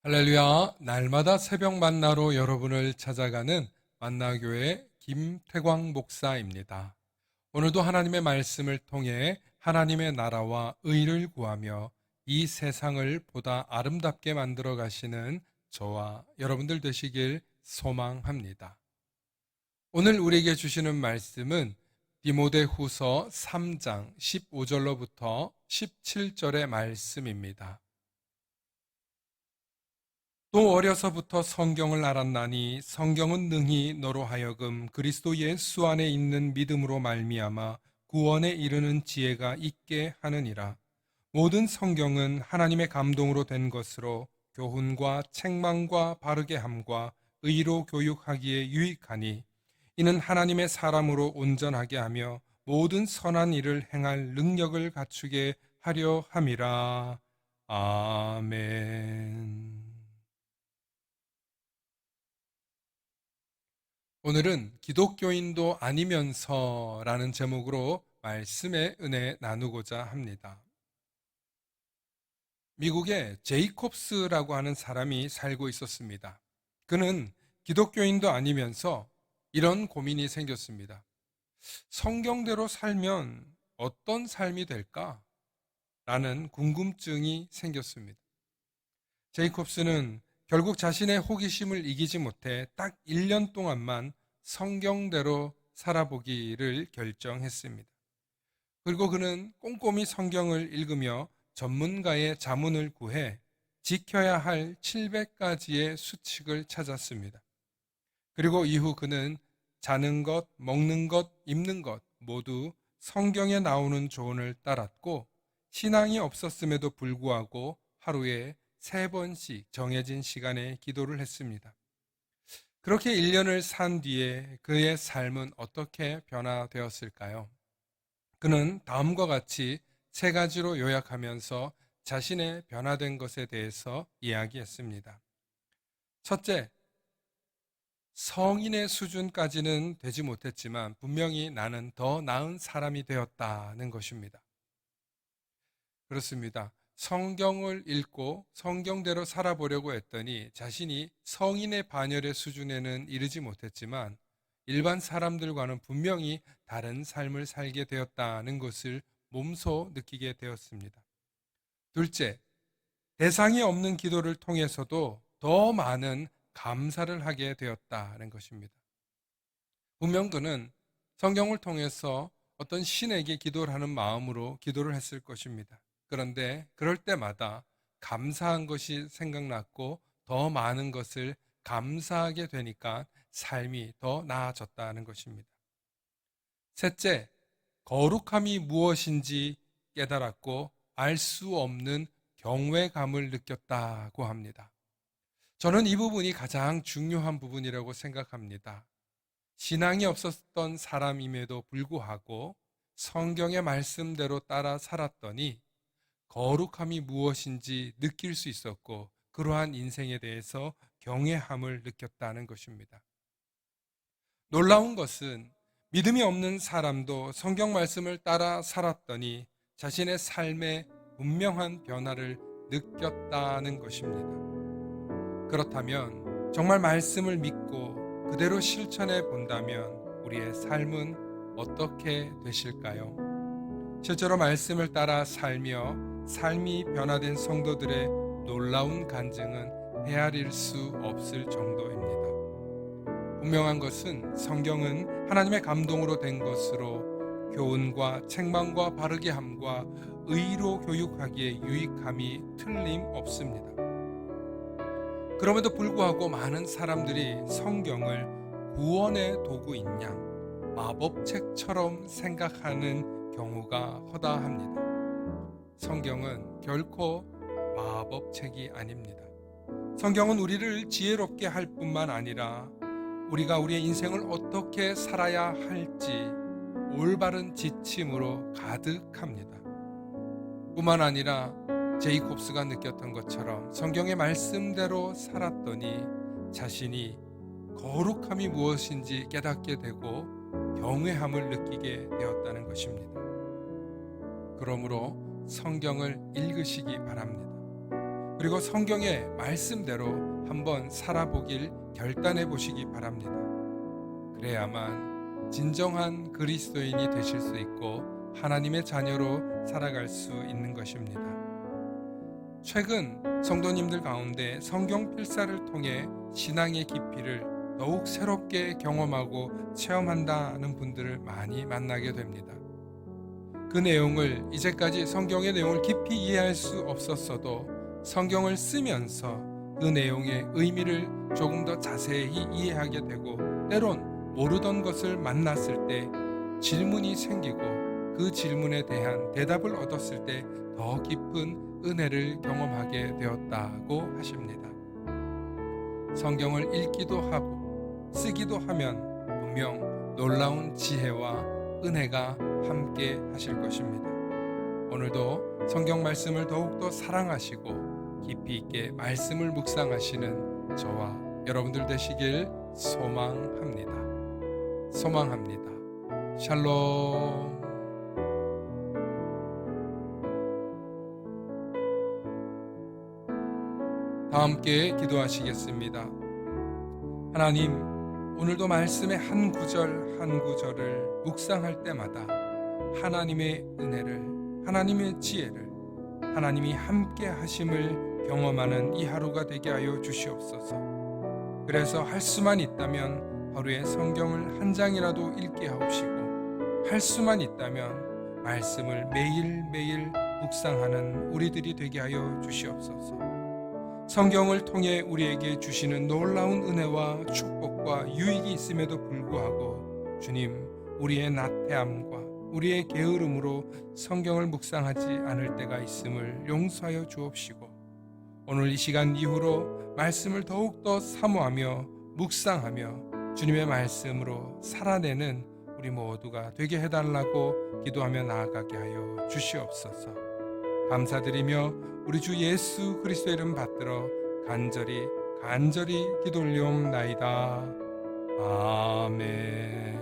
할렐루야, 날마다 새벽 만나로 여러분을 찾아가는 만나교회 김태광 목사입니다. 오늘도 하나님의 말씀을 통해 하나님의 나라와 의를 구하며 이 세상을 보다 아름답게 만들어 가시는 저와 여러분들 되시길 소망합니다. 오늘 우리에게 주시는 말씀은 디모데후서 3장 15절로부터 17절의 말씀입니다. 또 어려서부터 성경을 알았나니 성경은 능히 너로 하여금 그리스도 예수 안에 있는 믿음으로 말미암아 구원에 이르는 지혜가 있게 하느니라. 모든 성경은 하나님의 감동으로 된 것으로 교훈과 책망과 바르게 함과 의로 교육하기에 유익하니 이는 하나님의 사람으로 온전하게 하며 모든 선한 일을 행할 능력을 갖추게 하려 함이라. 아멘. 오늘은 기독교인도 아니면서라는 제목으로 말씀의 은혜 나누고자 합니다. 미국에 제이콥스라고 하는 사람이 살고 있었습니다. 그는 기독교인도 아니면서 이런 고민이 생겼습니다. 성경대로 살면 어떤 삶이 될까? 라는 궁금증이 생겼습니다. 제이콥스는 결국 자신의 호기심을 이기지 못해 딱 1년 동안만 성경대로 살아보기를 결정했습니다. 그리고 그는 꼼꼼히 성경을 읽으며 전문가의 자문을 구해 지켜야 할 700가지의 수칙을 찾았습니다. 그리고 이후 그는 자는 것, 먹는 것, 입는 것 모두 성경에 나오는 조언을 따랐고 신앙이 없었음에도 불구하고 하루에 3번씩 정해진 시간에 기도를 했습니다. 그렇게 1년을 산 뒤에 그의 삶은 어떻게 변화되었을까요? 그는 다음과 같이 3가지로 요약하면서 자신의 변화된 것에 대해서 이야기했습니다. 첫째, 성인의 수준까지는 되지 못했지만 분명히 나는 더 나은 사람이 되었다는 것입니다. 그렇습니다. 성경을 읽고 성경대로 살아보려고 했더니 자신이 성인의 반열의 수준에는 이르지 못했지만 일반 사람들과는 분명히 다른 삶을 살게 되었다는 것을 몸소 느끼게 되었습니다. 둘째, 대상이 없는 기도를 통해서도 더 많은 감사를 하게 되었다는 것입니다. 분명 그는 성경을 통해서 어떤 신에게 기도를 하는 마음으로 기도를 했을 것입니다. 그런데 그럴 때마다 감사한 것이 생각났고 더 많은 것을 감사하게 되니까 삶이 더 나아졌다는 것입니다. 셋째, 거룩함이 무엇인지 깨달았고 알 수 없는 경외감을 느꼈다고 합니다. 저는 이 부분이 가장 중요한 부분이라고 생각합니다. 신앙이 없었던 사람임에도 불구하고 성경의 말씀대로 따라 살았더니 거룩함이 무엇인지 느낄 수 있었고 그러한 인생에 대해서 경외함을 느꼈다는 것입니다. 놀라운 것은 믿음이 없는 사람도 성경 말씀을 따라 살았더니 자신의 삶에 분명한 변화를 느꼈다는 것입니다. 그렇다면 정말 말씀을 믿고 그대로 실천해 본다면 우리의 삶은 어떻게 되실까요? 실제로 말씀을 따라 살며 삶이 변화된 성도들의 놀라운 간증은 헤아릴 수 없을 정도입니다. 분명한 것은 성경은 하나님의 감동으로 된 것으로 교훈과 책망과 바르게 함과 의로 교육하기에 유익함이 틀림없습니다. 그럼에도 불구하고 많은 사람들이 성경을 구원의 도구인 양 마법책처럼 생각하는 경우가 허다합니다. 성경은 결코 마법책이 아닙니다. 성경은 우리를 지혜롭게 할 뿐만 아니라 우리가 우리의 인생을 어떻게 살아야 할지 올바른 지침으로 가득합니다. 뿐만 아니라 제이콥스가 느꼈던 것처럼 성경의 말씀대로 살았더니 자신이 거룩함이 무엇인지 깨닫게 되고 경외함을 느끼게 되었다는 것입니다. 그러므로 성경을 읽으시기 바랍니다. 그리고 성경의 말씀대로 한번 살아보길 결단해 보시기 바랍니다. 그래야만 진정한 그리스도인이 되실 수 있고 하나님의 자녀로 살아갈 수 있는 것입니다. 최근 성도님들 가운데 성경 필사를 통해 신앙의 깊이를 더욱 새롭게 경험하고 체험한다는 분들을 많이 만나게 됩니다. 그 내용을 이제까지 성경의 내용을 깊이 이해할 수 없었어도 성경을 쓰면서 그 내용의 의미를 조금 더 자세히 이해하게 되고 때론 모르던 것을 만났을 때 질문이 생기고 그 질문에 대한 대답을 얻었을 때 더 깊은 은혜를 경험하게 되었다고 하십니다. 성경을 읽기도 하고 쓰기도 하면 분명 놀라운 지혜와 은혜가 함께 하실 것입니다. 오늘도 성경 말씀을 더욱더 사랑하시고 깊이 있게 말씀을 묵상하시는 저와 여러분들 되시길 소망합니다. 샬롬. 다 함께 기도하시겠습니다. 하나님, 오늘도 말씀의 한 구절 한 구절을 묵상할 때마다 하나님의 은혜를, 하나님의 지혜를, 하나님이 함께 하심을 경험하는 이 하루가 되게 하여 주시옵소서. 그래서 할 수만 있다면 하루에 성경을 한 장이라도 읽게 하옵시고, 할 수만 있다면 말씀을 매일매일 묵상하는 우리들이 되게 하여 주시옵소서. 성경을 통해 우리에게 주시는 놀라운 은혜와 축복과 유익이 있음에도 불구하고 주님, 우리의 나태함과 우리의 게으름으로 성경을 묵상하지 않을 때가 있음을 용서하여 주옵시고, 오늘 이 시간 이후로 말씀을 더욱더 사모하며 묵상하며 주님의 말씀으로 살아내는 우리 모두가 되게 해달라고 기도하며 나아가게 하여 주시옵소서. 감사드리며 우리 주 예수 그리스도의 이름 받들어 간절히 기도 올리옵나이다. 아멘.